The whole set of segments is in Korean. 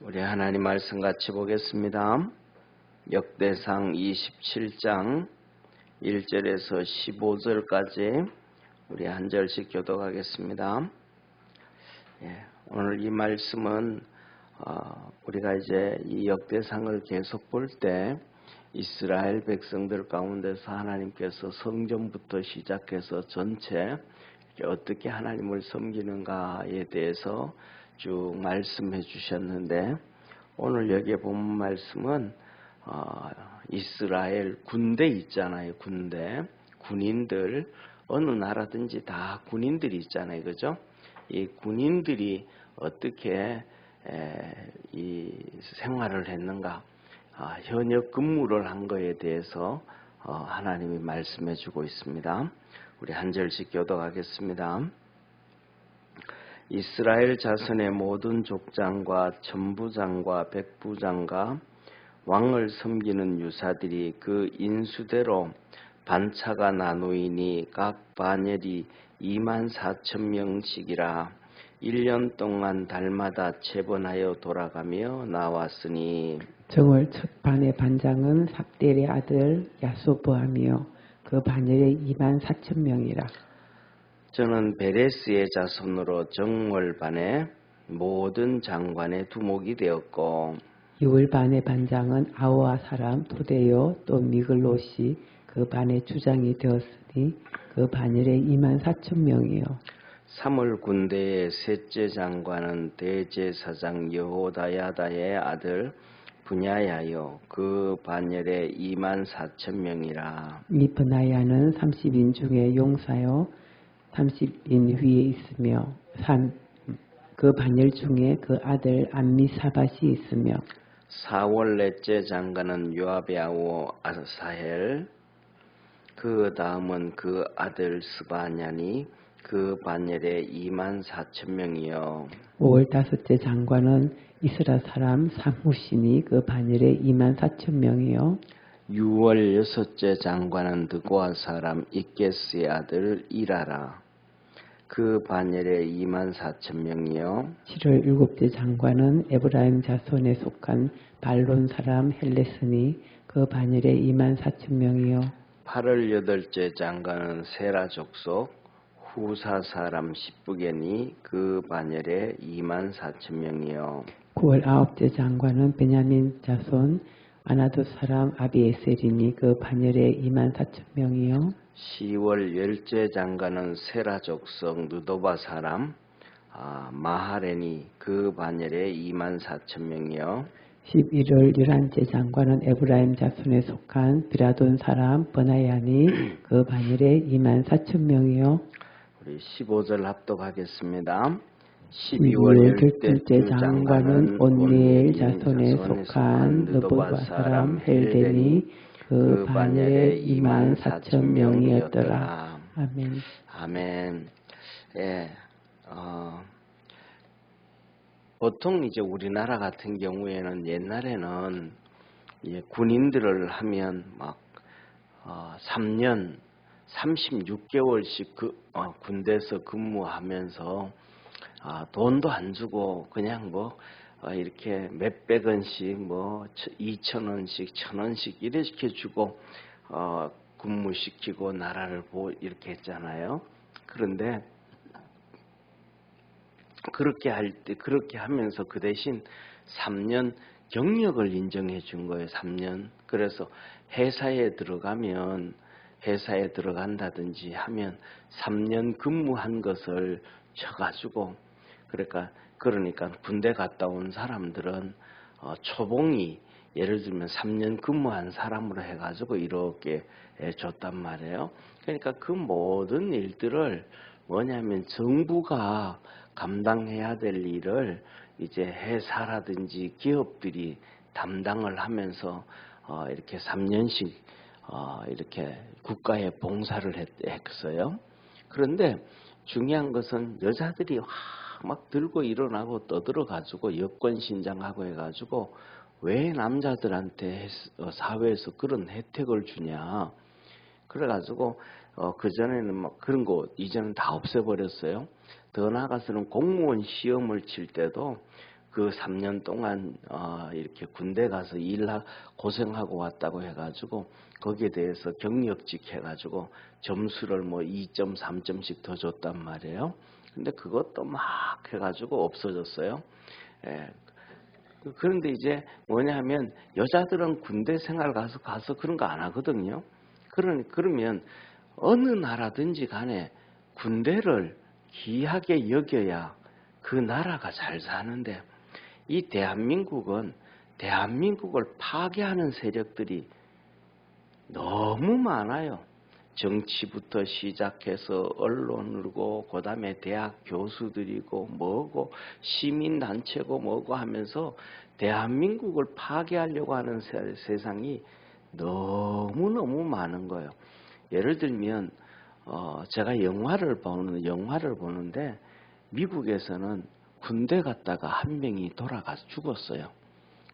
우리 하나님 말씀 같이 보겠습니다. 역대상 27장 1절에서 15절까지 우리 한 절씩 교독하겠습니다. 오늘 이 말씀은 우리가 이제 이 역대상을 계속 볼 때 이스라엘 백성들 가운데서 하나님께서 성전부터 시작해서 전체 어떻게 하나님을 섬기는가에 대해서 쭉 말씀해 주셨는데, 오늘 여기에 본 말씀은 이스라엘 군대 있잖아요. 군인들, 어느 나라든지 다 군인들이 있잖아요. 그죠? 이 군인들이 어떻게 이 생활을 했는가, 현역 근무를 한 거에 대해서 하나님이 말씀해 주고 있습니다. 우리 한 절씩 교독하겠습니다. 이스라엘 자손의 모든 족장과 천부장과 백부장과 왕을 섬기는 유사들이 그 인수대로 반차가 나누이니 각 반열이 24,000명씩이라 1년 동안 달마다 체번하여 돌아가며 나왔으니, 정월 첫 반의 반장은 삽델의 아들 야소보하며 그 반열에 24,000명이라. 저는 베레스의 자손으로 정월 반에 모든 장관의 두목이 되었고, 6월 반의 반장은 아오아 사람 도데요 또 미글롯이 그 반의 주장이 되었으니 그 반열에 24,000명이요. 3월 군대의 셋째 장관은 대제사장 여호다야다의 아들 분야야요 그 반열에 24,000명이라. 미브나야는 30인 중에 용사요 30인 위에 있으며 그 반열 중에 그 아들 암미사밧이 있으며, 4월 넷째 장관은 요아베아오 아사헬, 그 다음은 그 아들 스바냐니 그 반열에 24,000명이요. 5월 다섯째 장관은 이스라 사람 사무시니 그 반열에 24,000명이요. 6월 여섯째 장관은 드고아 사람 이게스의 아들 이라라, 그 반열에 24,000명이요. 7월 일곱째 장관은 에브라임 자손에 속한 발론 사람 헬레스니 그 반열에 24,000명이요. 8월 여덟째 장관은 세라 족속 후사 사람 십부게니 그 반열에 24,000명이요. 9월 아홉째 장관은 베냐민 자손 아나도 사람 아비에셀이니 그 반열에 24,000명이요. 10월 열째 장관은 세라 족속 느도바 사람 마하레니 그 반열에 24,000명이요. 11월 11째 장관은 에브라임 자손에 속한 비라돈 사람 버나야니 그 반열에 24,000명이요. 우리 15절 합독하겠습니다. 12월 열둘째 장관은 온니엘 자손에 속한 느보바 사람 헬데니 그 반열에 24,000명이었더라. 아멘. 아멘. 보통 이제 우리나라 같은 경우에는 옛날에는 군인들을 하면 막 3년 36개월씩 군대에서 근무하면서 돈도 안 주고 그냥 이렇게 몇백 원씩 2,000원씩 1,000원씩 이렇게 주고 근무시키고 나라를 이렇게 했잖아요. 그런데 그렇게 하면서 그 대신 3년 경력을 인정해 준 거예요. 3년. 그래서 회사에 들어간다든지 하면 3년 근무한 것을 쳐가지고, 그러니까 군대 갔다 온 사람들은 초봉이 예를 들면 3년 근무한 사람으로 해가지고 이렇게 줬단 말이에요. 그러니까 그 모든 일들을 뭐냐면 정부가 감당해야 될 일을 이제 회사라든지 기업들이 담당을 하면서 이렇게 3년씩 이렇게 국가에 봉사를 했어요. 그런데 중요한 것은 여자들이 막 들고 일어나고 떠들어가지고 여권 신장하고 해가지고 왜 남자들한테 사회에서 그런 혜택을 주냐. 그래가지고 그전에는 그런 거 이제는 다 없애버렸어요. 더 나아가서는 공무원 시험을 칠 때도 그 3년 동안 이렇게 군대 가서 고생하고 왔다고 해가지고 거기에 대해서 경력직 해가지고 점수를 뭐 2점, 3점씩 더 줬단 말이에요. 근데 그것도 막 해가지고 없어졌어요. 예. 그런데 이제 뭐냐면 여자들은 군대 생활 가서 그런 거 안 하거든요. 그러면 어느 나라든지 간에 군대를 귀하게 여겨야 그 나라가 잘 사는데 이 대한민국은 대한민국을 파괴하는 세력들이 너무 많아요. 정치부터 시작해서 언론이고 그다음에 대학 교수들이고 뭐고 시민단체고 뭐고 하면서 대한민국을 파괴하려고 하는 세상이 너무너무 많은 거예요. 예를 들면 제가 영화를 보는데 미국에서는 군대 갔다가 한 명이 돌아가서 죽었어요.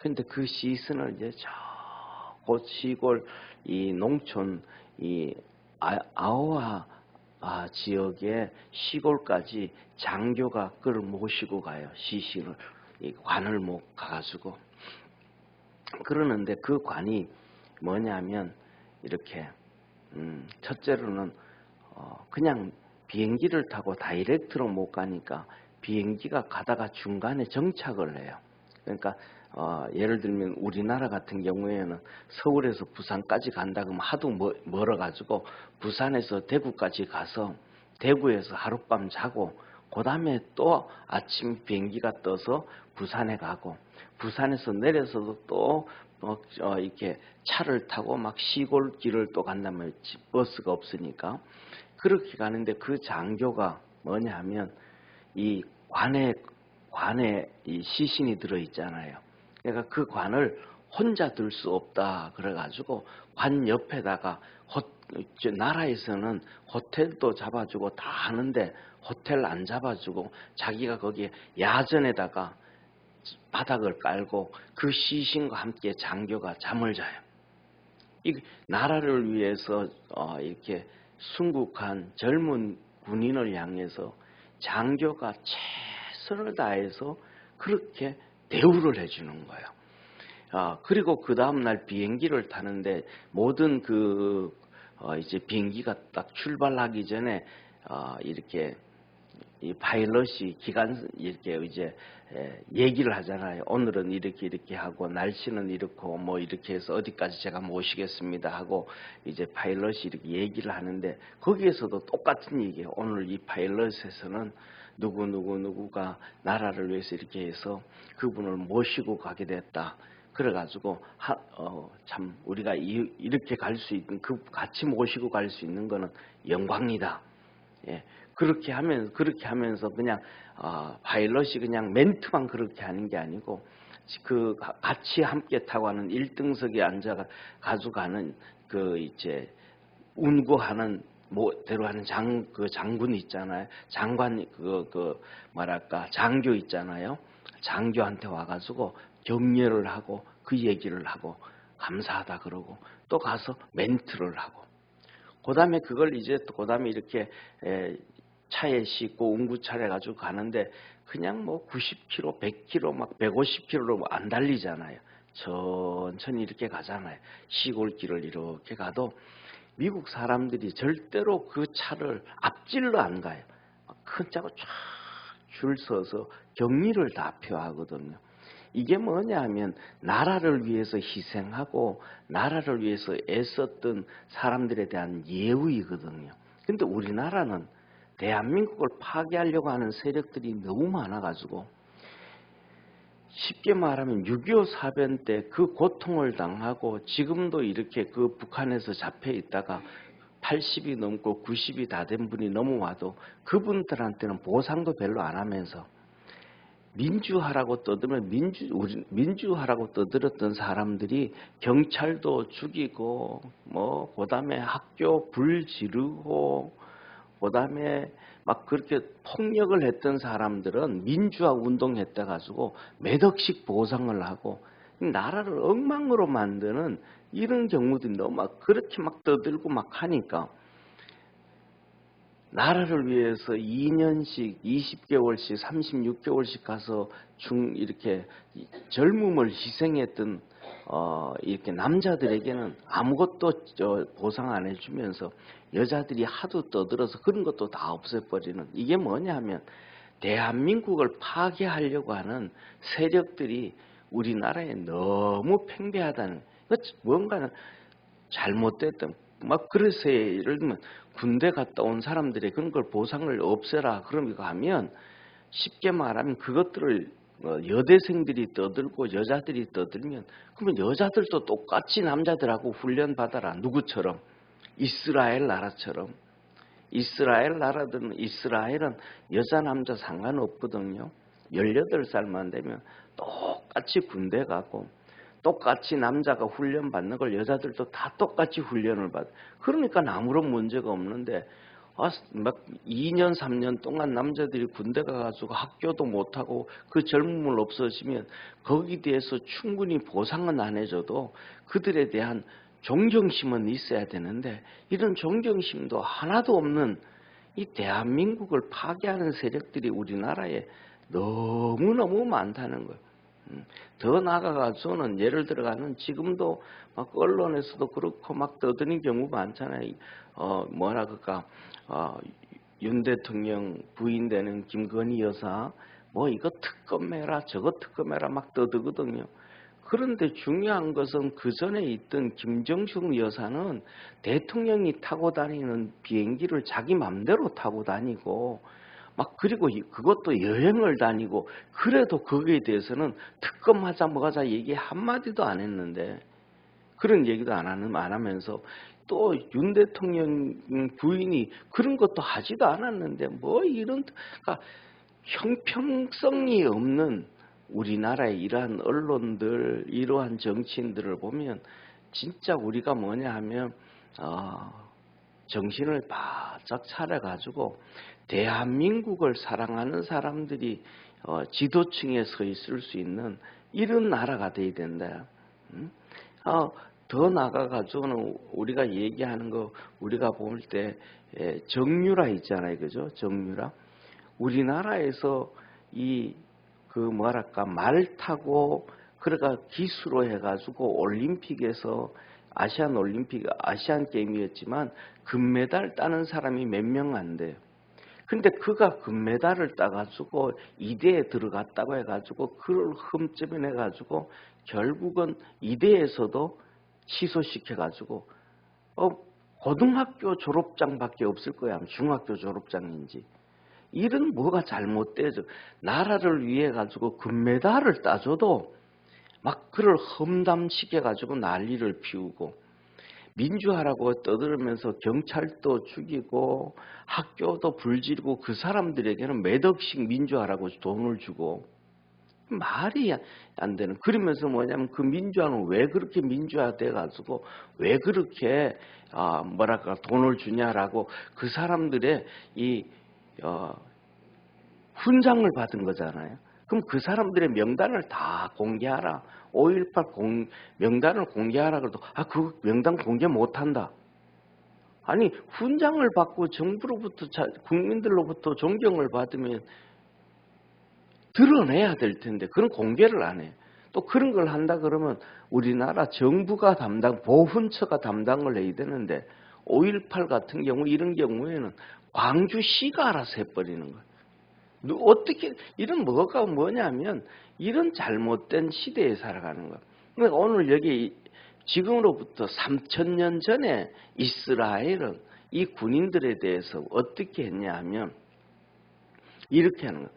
근데 그 시선을 이제 저 시골 이 농촌 이 아오하 지역의 시골까지 장교가 그를 모시고 가요. 시신을 이 관을 못 가가지고 그러는데 그 관이 뭐냐면 이렇게 첫째로는 그냥 비행기를 타고 다이렉트로 못 가니까 비행기가 가다가 중간에 정착을 해요. 그러니까 예를 들면 우리나라 같은 경우에는 서울에서 부산까지 간다 그러면 하도 멀어가지고 부산에서 대구까지 가서 대구에서 하룻밤 자고 그 다음에 또 아침 비행기가 떠서 부산에 가고 부산에서 내려서도 또 이렇게 차를 타고 막 시골길을 또 간다면 버스가 없으니까 그렇게 가는데 그 장교가 뭐냐 하면 이 관에 이 시신이 들어 있잖아요. 그러니까 그 관을 혼자 들 수 없다 그래가지고 관 옆에다가 나라에서는 호텔도 잡아주고 다 하는데 호텔 안 잡아주고 자기가 거기에 야전에다가 바닥을 깔고 그 시신과 함께 장교가 잠을 자요. 이 나라를 위해서 이렇게 순국한 젊은 군인을 향해서 장교가 최선을 다해서 그렇게 대우를 해주는 거예요. 그리고 그 다음날 비행기를 타는데 모든 이제 비행기가 딱 출발하기 전에 이렇게 이 파일럿이 이렇게 이제 얘기를 하잖아요. 오늘은 이렇게 하고 날씨는 이렇고 뭐 이렇게 해서 어디까지 제가 모시겠습니다 하고 이제 파일럿이 이렇게 얘기를 하는데 거기에서도 똑같은 얘기예요. 오늘 이 파일럿에서는 누구가 나라를 위해서 이렇게 해서 그분을 모시고 가게 됐다. 그래가지고 참 우리가 이렇게 갈 수 있는 같이 모시고 갈 수 있는 거는 영광이다. 예. 그렇게 하면서 그냥 파일럿이 그냥 멘트만 그렇게 하는 게 아니고 그 같이 함께 타고 가는 1등석에 앉아 가지고 가는 그 이제 운구하는 대로 하는 장군 있잖아요. 장관 뭐랄까 장교 있잖아요. 장교한테 와가지고 격려를 하고 그 얘기를 하고 감사하다 그러고 또 가서 멘트를 하고 그다음에 그걸 이제 또 그다음에 이렇게 차에 싣고 운구차를 가지고 가는데 그냥 뭐 90km, 100km, 막 150km로 안 달리잖아요. 천천히 이렇게 가잖아요. 시골길을 이렇게 가도 미국 사람들이 절대로 그 차를 앞질러 안 가요. 큰 차가 쫙 줄 서서 격리를 다 표하거든요. 이게 뭐냐 하면 나라를 위해서 희생하고 나라를 위해서 애썼던 사람들에 대한 예우이거든요. 근데 우리나라는 대한민국을 파괴하려고 하는 세력들이 너무 많아가지고 쉽게 말하면 6.25 사변 때 그 고통을 당하고 지금도 이렇게 그 북한에서 잡혀 있다가 80이 넘고 90이 다 된 분이 넘어와도 그분들한테는 보상도 별로 안 하면서 민주화라고 떠들면 민주화라고 떠들었던 사람들이 경찰도 죽이고 뭐 그다음에 학교 불 지르고 그다음에 막 그렇게 폭력을 했던 사람들은 민주화 운동했다 가지고 몇 억씩 보상을 하고 나라를 엉망으로 만드는 이런 경우들이 너무 막 그렇게 막 떠들고 막 하니까 나라를 위해서 2년씩 20개월씩 36개월씩 가서 이렇게 젊음을 희생했던 이렇게 남자들에게는 아무것도 보상 안 해주면서 여자들이 하도 떠들어서 그런 것도 다 없애버리는, 이게 뭐냐면 대한민국을 파괴하려고 하는 세력들이 우리나라에 너무 팽배하다는, 뭔가는 잘못됐던, 막 그래서 예를 들면 군대 갔다 온 사람들의 그런 걸 보상을 없애라 그러고 하면, 쉽게 말하면 그것들을 여대생들이 떠들고 여자들이 떠들면, 그러면 여자들도 똑같이 남자들하고 훈련 받아라. 누구처럼? 이스라엘 나라처럼. 이스라엘은 여자 남자 상관없거든요. 18살만 되면 똑같이 군대 가고 똑같이 남자가 훈련 받는 걸 여자들도 다 똑같이 훈련을 받아. 그러니까 아무런 문제가 없는데, 막 2년 3년 동안 남자들이 군대 가가지고 학교도 못하고 그 젊음을 없어지면 거기에 대해서 충분히 보상은 안 해줘도 그들에 대한 존경심은 있어야 되는데, 이런 존경심도 하나도 없는 이 대한민국을 파괴하는 세력들이 우리나라에 너무너무 많다는 거예요. 더 나아가서는 예를 들어가는, 지금도 막 언론에서도 그렇고 막 떠드는 경우 많잖아요. 뭐라 그럴까, 윤 대통령 부인 되는 김건희 여사 뭐 이거 특검해라 저거 특검해라 막 떠들거든요. 그런데 중요한 것은 그 전에 있던 김정숙 여사는 대통령이 타고 다니는 비행기를 자기 맘대로 타고 다니고 막, 그리고 그것도 여행을 다니고, 그래도 거기에 대해서는 특검하자 뭐하자 얘기 한마디도 안 했는데, 그런 얘기도 안 하면서 또 윤 대통령 부인이 그런 것도 하지도 않았는데 뭐 이런, 그러니까 형평성이 없는 우리나라의 이러한 언론들, 이러한 정치인들을 보면 진짜 우리가 뭐냐 하면 정신을 바짝 차려가지고 대한민국을 사랑하는 사람들이 지도층에 서 있을 수 있는 이런 나라가 돼야 된다. 더 나아가가지고는 우리가 얘기하는 거, 우리가 볼 때 정유라 있잖아요, 그죠? 정유라. 우리나라에서 말 타고 그러니까 기수로 해가지고 올림픽에서 아시안 게임이었지만 금메달 따는 사람이 몇 명 안 돼요. 근데 그가 금메달을 따가지고 이대에 들어갔다고 해가지고 그걸 흠집어내가지고 결국은 이대에서도 취소시켜가지고 고등학교 졸업장밖에 없을 거야. 중학교 졸업장인지. 이런 뭐가 잘못되죠. 나라를 위해 가지고 금메달을 따줘도 막 그걸 험담시켜가지고 난리를 피우고, 민주화라고 떠들면서 경찰도 죽이고 학교도 불지르고 그 사람들에게는 몇 억씩 민주화라고 돈을 주고, 말이 안 되는. 그러면서 뭐냐면 그 민주화는 왜 그렇게 민주화돼 가지고 왜 그렇게 돈을 주냐라고 그 사람들의 훈장을 받은 거잖아요. 그럼 그 사람들의 명단을 다 공개하라. 5.18 명단을 공개하라 그래도 그 명단 공개 못한다. 아니 훈장을 받고 정부로부터 국민들로부터 존경을 받으면 드러내야 될 텐데 그런 공개를 안 해요. 또 그런 걸 한다 그러면 우리나라 정부가 보훈처가 담당을 해야 되는데 5.18 같은 경우 이런 경우에는 광주시가 알아서 해버리는 거예요. 어떻게 이런 뭐가 뭐냐면 이런 잘못된 시대에 살아가는 거예요. 그러니까 오늘 여기 지금으로부터 3,000년 전에 이스라엘은 이 군인들에 대해서 어떻게 했냐 하면 이렇게 하는 거예요.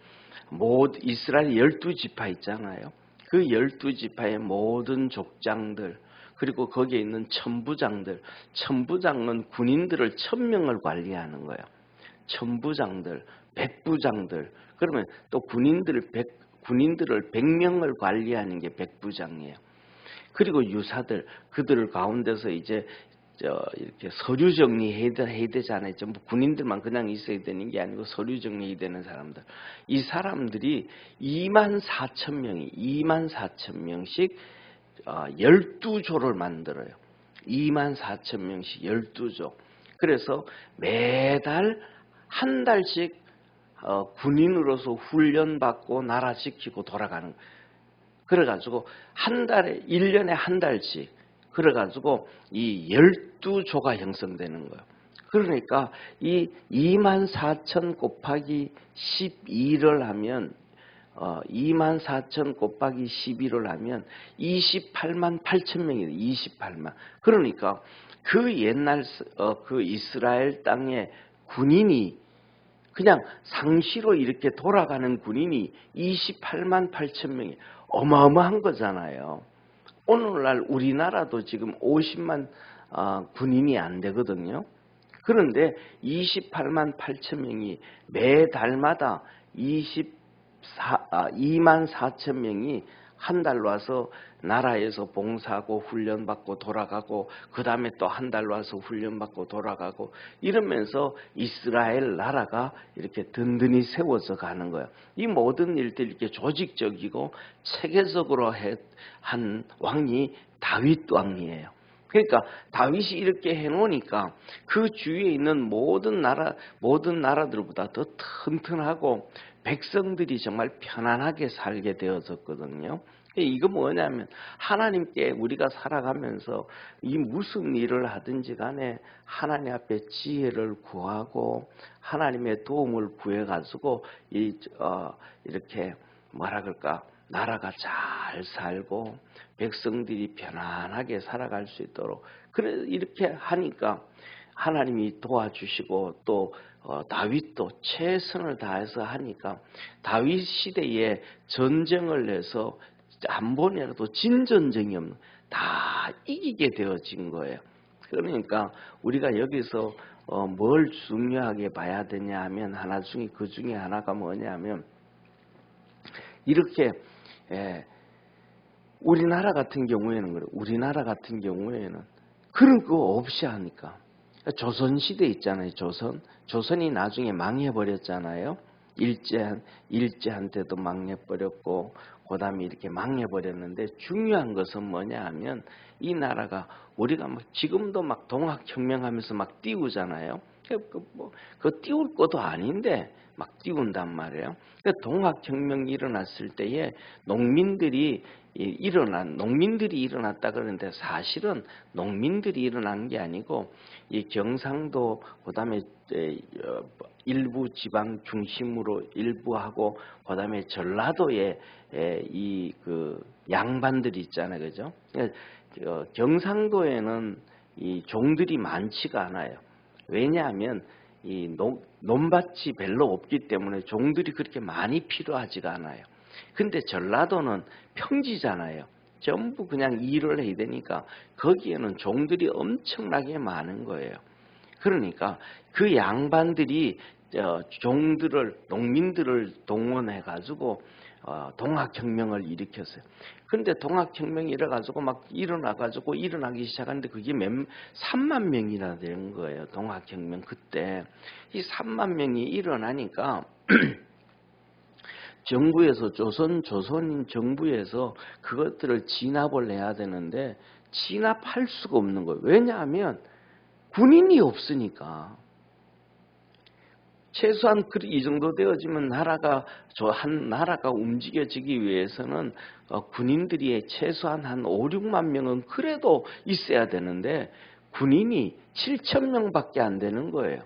이스라엘 12지파 있잖아요. 그 12지파의 모든 족장들 그리고 거기에 있는 천부장은 군인들을 1,000명을 관리하는 거예요. 천부장들, 백부장들, 그러면 또 군인들을 100명을 관리하는 게 백부장이에요. 그리고 유사들, 그들 가운데서 이제 이렇게 서류 정리해야 되잖아요. 전부 군인들만 그냥 있어야 되는 게 아니고 서류 정리해야 되는 사람들. 이 사람들이 24,000명씩 12조를 만들어요. 24,000명씩 12조. 그래서 매달 한 달씩 군인으로서 훈련받고 나라 지키고 돌아가는 거예요. 그래가지고 한 달에 1년에 한 달씩 그래가지고 이 12조가 형성되는 거예요. 그러니까 이 24,000 곱하기 12를 하면 24,000 곱하기 12를 하면 28만 8천 명이에요. 28만. 그러니까 그 옛날 그 이스라엘 땅에 군인이 그냥 상시로 이렇게 돌아가는 군인이 28만 8천 명이 어마어마한 거잖아요. 오늘날 우리나라도 지금 50만 군인이 안 되거든요. 그런데 28만 8천 명이 매달마다 2만 4천 명이 한 달 와서 나라에서 봉사하고 훈련받고 돌아가고 그 다음에 또 한 달 와서 훈련받고 돌아가고 이러면서 이스라엘 나라가 이렇게 든든히 세워져 가는 거예요. 이 모든 일들이 이렇게 조직적이고 체계적으로 한 왕이 다윗 왕이에요. 그러니까 다윗이 이렇게 해놓으니까 그 주위에 있는 모든 나라들보다 더 튼튼하고 백성들이 정말 편안하게 살게 되어졌거든요. 이거 뭐냐면 하나님께 우리가 살아가면서 이 무슨 일을 하든지 간에 하나님 앞에 지혜를 구하고 하나님의 도움을 구해가지고 이렇게 뭐라 그럴까 나라가 잘 살고 백성들이 편안하게 살아갈 수 있도록 그래 이렇게 하니까 하나님이 도와주시고 또 다윗도 최선을 다해서 하니까 다윗 시대에 전쟁을 해서 한 번이라도 진 전쟁이 없는 다 이기게 되어진 거예요. 그러니까 우리가 여기서 뭘 중요하게 봐야 되냐 하면 하나 중에 그 중에 하나가 뭐냐면 이렇게 우리나라 같은 경우에는 그래. 우리나라 같은 경우에는 그런 거 없이 하니까 조선시대 있잖아요. 조선이 나중에 망해버렸잖아요. 일제한테도 망해버렸고 그 다음에 이렇게 망해버렸는데 중요한 것은 뭐냐 하면 이 나라가 우리가 지금도 막 동학혁명하면서 막 띄우잖아요. 그 띄울 것도 아닌데 막 띄운단 말이에요. 동학혁명이 일어났을 때에 농민들이 일어났다 그러는데 사실은 농민들이 일어난 게 아니고 이 경상도 그다음에 일부 지방 중심으로 일부하고 그다음에 전라도에 이 그 양반들이 있잖아요, 그죠? 경상도에는 이 종들이 많지가 않아요. 왜냐하면 이 논밭이 별로 없기 때문에 종들이 그렇게 많이 필요하지가 않아요. 근데 전라도는 평지잖아요. 전부 그냥 일을 해야 되니까 거기에는 종들이 엄청나게 많은 거예요. 그러니까 그 양반들이 농민들을 동원해 가지고 동학혁명을 일으켰어요. 그런데 동학혁명이 일어나기 시작하는데 그게 3만 명이나 되는 거예요. 동학혁명 그때 이 3만 명이 일어나니까 정부에서 조선인 정부에서 그것들을 진압을 해야 되는데 진압할 수가 없는 거예요. 왜냐하면 군인이 없으니까. 최소한 이 정도 되어지면 나라가 움직여지기 위해서는 군인들이 최소한 한 5, 6만 명은 그래도 있어야 되는데 군인이 7천 명밖에 안 되는 거예요.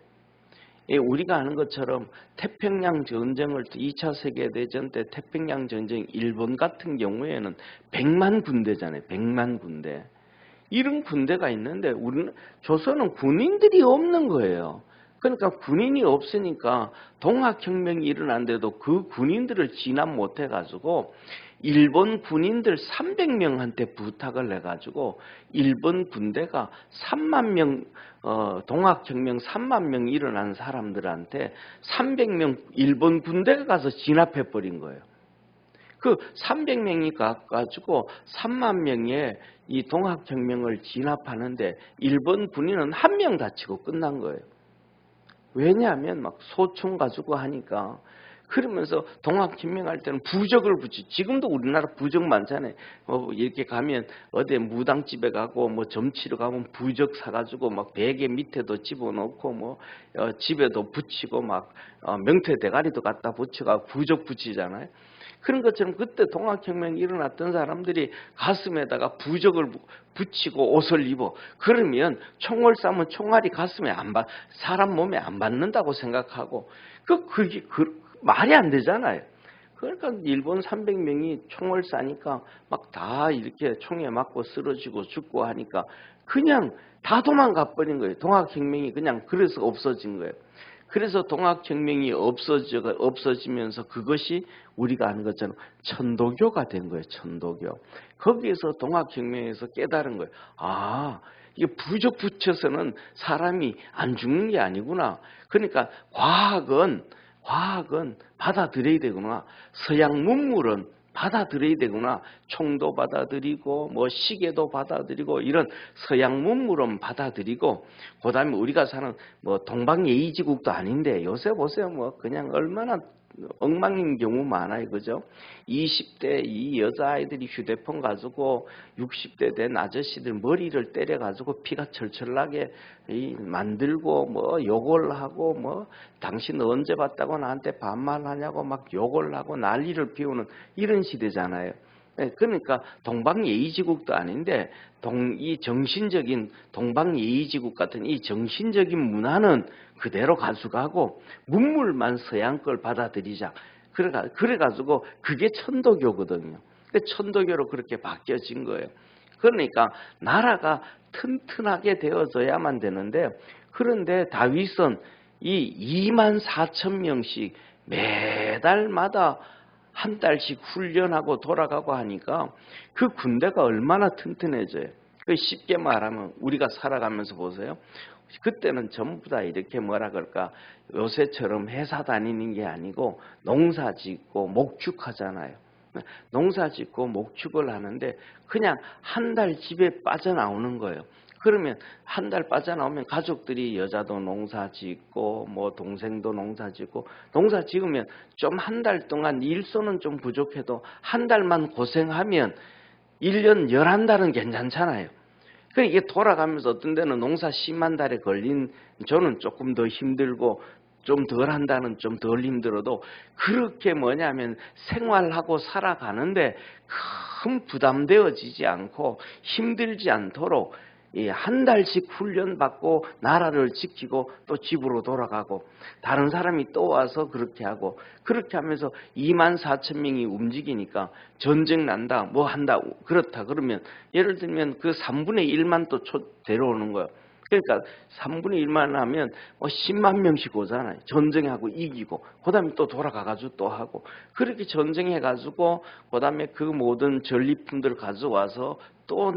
우리가 아는 것처럼 태평양 전쟁을 2차 세계대전 때 태평양 전쟁 일본 같은 경우에는 100만 군대잖아요. 100만 군대. 이런 군대가 있는데 우리는 조선은 군인들이 없는 거예요. 그러니까 군인이 없으니까 동학혁명이 일어난데도 그 군인들을 진압 못해가지고 일본 군인들 300명한테 부탁을 해가지고 일본 군대가 3만 명 동학혁명 3만 명 일어난 사람들한테 300명 일본 군대가 가서 진압해버린 거예요. 그 300명이 가가지고 3만 명의 이 동학혁명을 진압하는데 일본 군인은 1명 다치고 끝난 거예요. 왜냐하면 막 소총 가지고 하니까 그러면서 동학혁명할 때는 부적을 붙이. 지금도 우리나라 부적 많잖아요. 이렇게 가면 어디 무당집에 가고 뭐 점치러 가면 부적 사가지고 막 베개 밑에도 집어넣고 뭐 집에도 붙이고 막 명태 대가리도 갖다 붙여가 부적 붙이잖아요. 그런 것처럼 그때 동학혁명이 일어났던 사람들이 가슴에다가 부적을 붙이고 옷을 입어. 그러면 총을 쏴면 총알이 가슴에 사람 몸에 안 받는다고 생각하고 그게 말이 안 되잖아요. 그러니까 일본 300명이 총을 쏴니까 막 다 이렇게 총에 맞고 쓰러지고 죽고 하니까 그냥 다 도망가 버린 거예요. 동학혁명이 그냥 그래서 없어진 거예요. 그래서 동학혁명이 없어지면서 그것이 우리가 아는 것처럼 천도교가 된 거예요. 천도교. 거기에서 동학혁명에서 깨달은 거예요. 아, 이게 부적 붙여서는 사람이 안 죽는 게 아니구나. 그러니까 과학은 받아들여야 되구나. 서양 문물은 받아들여야 되구나. 총도 받아들이고 뭐 시계도 받아들이고 이런 서양 문물은 받아들이고 그다음에 우리가 사는 뭐 동방예의지국도 아닌데 요새 보세요. 뭐 그냥 얼마나 엉망인 경우 많아요. 그죠? 20대 이 여자아이들이 휴대폰 가지고 60대 된 아저씨들 머리를 때려가지고 피가 철철 나게 만들고 뭐 욕을 하고 뭐 당신 언제 봤다고 나한테 반말하냐고 막 욕을 하고 난리를 피우는 이런 시대잖아요. 그러니까 동방예의지국도 아닌데 이 정신적인 동방예의지국 같은 이 정신적인 문화는 그대로 가져가고 문물만 서양 걸 받아들이자. 그래가지고 그게 천도교거든요. 천도교로 그렇게 바뀌어진 거예요. 그러니까 나라가 튼튼하게 되어져야만 되는데 그런데 다윗은 이 24,000명씩 매달마다 한 달씩 훈련하고 돌아가고 하니까 그 군대가 얼마나 튼튼해져요. 쉽게 말하면 우리가 살아가면서 보세요. 그때는 전부 다 이렇게 뭐라 그럴까 요새처럼 회사 다니는 게 아니고 농사 짓고 목축하잖아요. 농사 짓고 목축을 하는데 그냥 한 달 집에 빠져나오는 거예요. 그러면 한 달 빠져나오면 가족들이 여자도 농사 짓고 뭐 동생도 농사 짓고 농사 지으면 좀 한 달 동안 일손은 좀 부족해도 한 달만 고생하면 1년 11달은 괜찮잖아요. 그러니까 이게 돌아가면서 어떤 데는 농사 10만 달에 걸린 저는 조금 더 힘들고 좀 덜 한다는 좀 덜 힘들어도 그렇게 뭐냐면 생활하고 살아가는데 큰 부담되어지지 않고 힘들지 않도록 한 달씩 훈련받고 나라를 지키고 또 집으로 돌아가고 다른 사람이 또 와서 그렇게 하고 그렇게 하면서 24,000명이 움직이니까 전쟁 난다 뭐 한다 그렇다 그러면 예를 들면 그 3분의 1만 또 데려오는 거예요. 그러니까 3분의 1만 하면 10만 명씩 오잖아요. 전쟁하고 이기고 그 다음에 또 돌아가가지고 또 하고 그렇게 전쟁해가지고 그 다음에 그 모든 전리품들 가져와서 또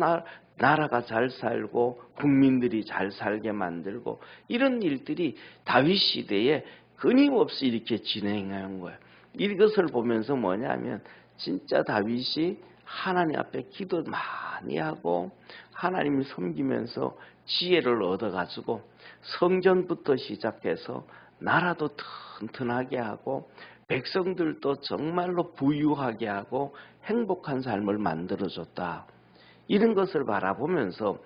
나라가 잘 살고 국민들이 잘 살게 만들고 이런 일들이 다윗 시대에 끊임없이 이렇게 진행한 거예요. 이것을 보면서 뭐냐면 진짜 다윗이 하나님 앞에 기도 많이 하고 하나님을 섬기면서 지혜를 얻어가지고 성전부터 시작해서 나라도 튼튼하게 하고 백성들도 정말로 부유하게 하고 행복한 삶을 만들어줬다. 이런 것을 바라보면서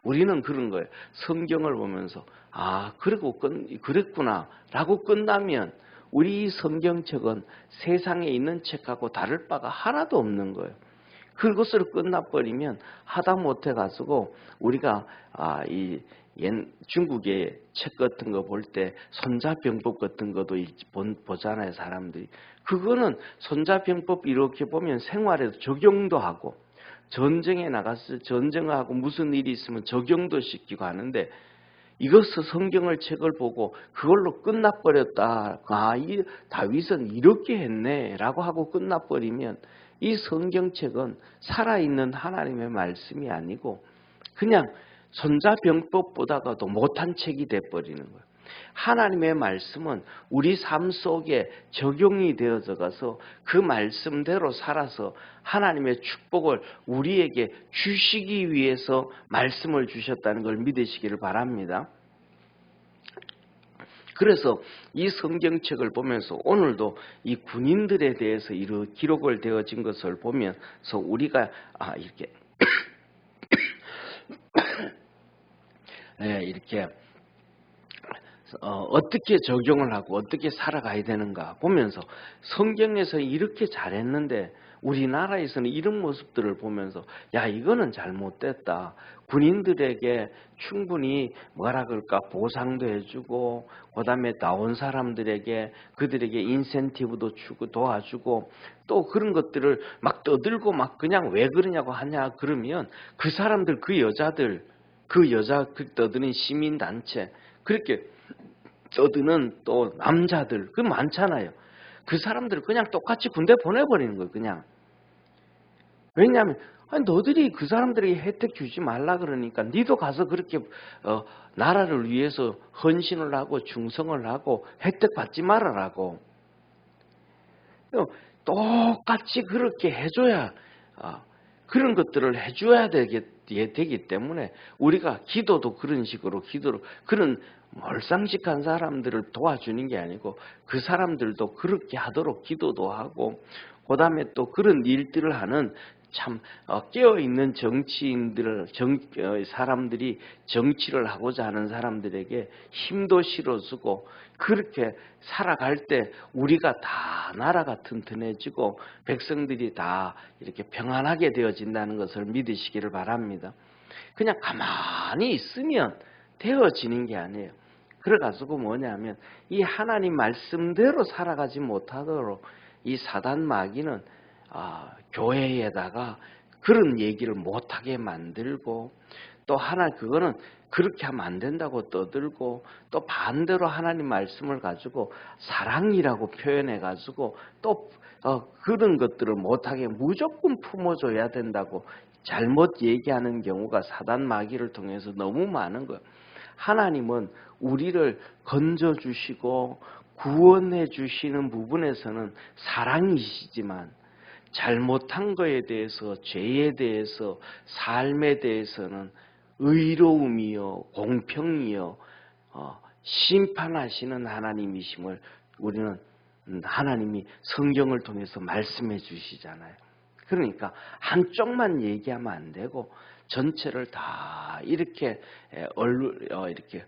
우리는 그런 거예요. 성경을 보면서 그랬구나 라고 끝나면 우리 성경책은 세상에 있는 책하고 다를 바가 하나도 없는 거예요. 그것으로 끝나버리면 하다못해 가지고 우리가 이 중국의 책 같은 거 볼 때 손자병법 같은 것도 보잖아요. 사람들이. 그거는 손자병법 이렇게 보면 생활에도 적용도 하고 전쟁에 나가서 전쟁하고 무슨 일이 있으면 적용도 시키고 하는데 이것을 성경을 책을 보고 그걸로 끝나버렸다. 이 다윗은 이렇게 했네라고 하고 끝나버리면 이 성경책은 살아있는 하나님의 말씀이 아니고 그냥 손자병법보다도 못한 책이 돼버리는 거예요. 하나님의 말씀은 우리 삶 속에 적용이 되어져 가서 그 말씀대로 살아서 하나님의 축복을 우리에게 주시기 위해서 말씀을 주셨다는 걸 믿으시기를 바랍니다. 그래서 이 성경책을 보면서 오늘도 이 군인들에 대해서 이렇게 기록을 되어진 것을 보면서 우리가 이렇게 이렇게 어떻게 적용을 하고 어떻게 살아가야 되는가 보면서 성경에서 이렇게 잘했는데 우리나라에서는 이런 모습들을 보면서 야 이거는 잘못됐다. 군인들에게 충분히 뭐라 그럴까 보상도 해주고 그다음에 나온 사람들에게 그들에게 인센티브도 주고 도와주고 또 그런 것들을 막 떠들고 막 그냥 왜 그러냐고 하냐 그러면 그 사람들 그 여자들 그 여자 그 떠드는 시민단체 그렇게 떠드는 또 남자들 그 많잖아요. 그 사람들 그냥 똑같이 군대 보내버리는 거예요. 그냥. 왜냐하면 너들이 그 사람들에게 혜택 주지 말라 그러니까 니도 가서 그렇게 나라를 위해서 헌신을 하고 충성을 하고 혜택 받지 말아라고. 똑같이 그렇게 해줘야 그런 것들을 해줘야 되기 때문에 우리가 기도도 그런 식으로 기도로 그런 몰상식한 사람들을 도와주는 게 아니고 그 사람들도 그렇게 하도록 기도도 하고 그다음에 또 그런 일들을 하는 참 깨어있는 정치인들 사람들이 정치를 하고자 하는 사람들에게 힘도 실어주고 그렇게 살아갈 때 우리가 다 나라가 튼튼해지고 백성들이 다 이렇게 평안하게 되어진다는 것을 믿으시기를 바랍니다. 그냥 가만히 있으면 되어지는 게 아니에요. 그래가지고 뭐냐면 이 하나님 말씀대로 살아가지 못하도록 이 사단 마귀는 교회에다가 그런 얘기를 못하게 만들고 또 그거는 그렇게 하면 안 된다고 떠들고 또 반대로 하나님 말씀을 가지고 사랑이라고 표현해가지고 또 그런 것들을 못하게 무조건 품어줘야 된다고 잘못 얘기하는 경우가 사단 마귀를 통해서 너무 많은 거예요. 하나님은 우리를 건져주시고 구원해 주시는 부분에서는 사랑이시지만 잘못한 거에 대해서 죄에 대해서 삶에 대해서는 의로움이요 공평이요 심판하시는 하나님이심을 우리는 하나님이 성경을 통해서 말씀해 주시잖아요. 그러니까 한쪽만 얘기하면 안 되고 전체를 다 이렇게 이렇게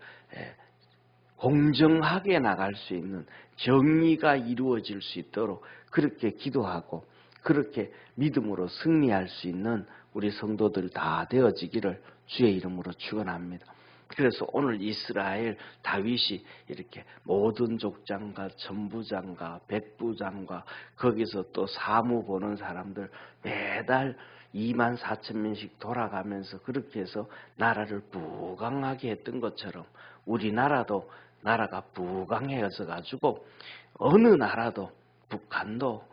공정하게 나갈 수 있는 정의가 이루어질 수 있도록 그렇게 기도하고 그렇게 믿음으로 승리할 수 있는 우리 성도들 다 되어지기를 주의 이름으로 축원합니다. 그래서 오늘 이스라엘 다윗이 이렇게 모든 족장과 천부장과 백부장과 거기서 또 사무 보는 사람들 매달 24,000명씩 돌아가면서 그렇게 해서 나라를 부강하게 했던 것처럼 우리나라도 나라가 부강해져 가지고 어느 나라도 북한도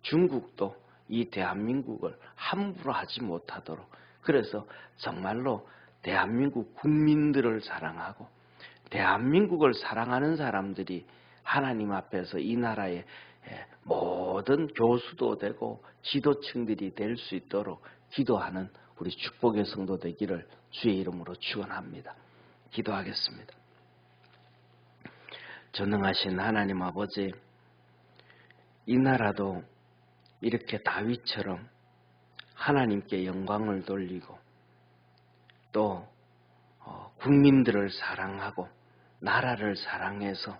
중국도 이 대한민국을 함부로 하지 못하도록 그래서 정말로 대한민국 국민들을 사랑하고 대한민국을 사랑하는 사람들이 하나님 앞에서 이 나라의 모든 교수도 되고 지도층들이 될 수 있도록 기도하는 우리 축복의 성도 되기를 주의 이름으로 축원합니다. 기도하겠습니다. 전능하신 하나님 아버지, 이 나라도 이렇게 다윗처럼 하나님께 영광을 돌리고 또 국민들을 사랑하고 나라를 사랑해서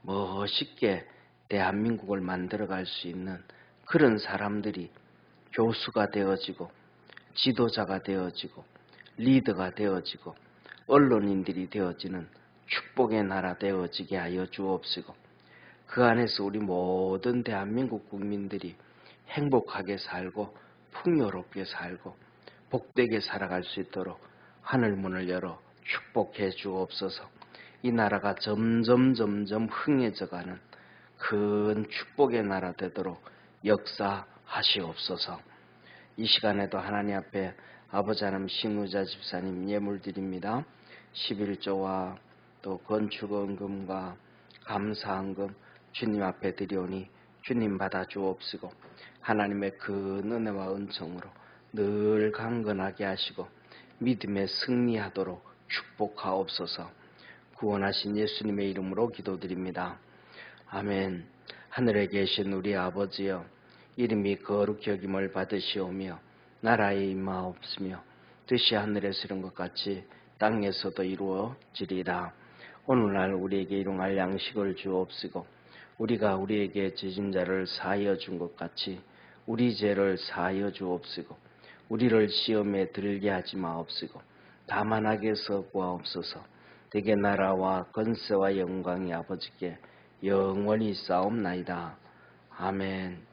멋있게 대한민국을 만들어갈 수 있는 그런 사람들이 교수가 되어지고 지도자가 되어지고 리더가 되어지고 언론인들이 되어지는 축복의 나라 되어지게 하여 주옵시고 그 안에서 우리 모든 대한민국 국민들이 행복하게 살고 풍요롭게 살고 복되게 살아갈 수 있도록 하늘문을 열어 축복해 주옵소서. 이 나라가 점점 흥해져가는 큰 축복의 나라 되도록 역사하시옵소서. 이 시간에도 하나님 앞에 아버지 하나님 신우자 집사님 예물 드립니다. 11조와 또 건축원금과 감사헌금 주님 앞에 드리오니 주님 받아 주옵시고 하나님의 그 은혜와 은총으로 늘 강건하게 하시고 믿음에 승리하도록 축복하옵소서. 구원하신 예수님의 이름으로 기도드립니다. 아멘. 하늘에 계신 우리 아버지여, 이름이 거룩히 여김을 받으시오며 나라에 임하옵시며 뜻이 하늘에서 이룬 것 같이 땅에서도 이루어지리라. 오늘날 우리에게 일용할 양식을 주옵시고 우리가 우리에게 죄진 자를 사하여 준 것 같이 우리 죄를 사하여 주옵시고 우리를 시험에 들게 하지 마옵시고 다만 악에서 구하옵소서. 대개 나라와 권세와 영광이 아버지께 영원히 싸움나이다. 아멘.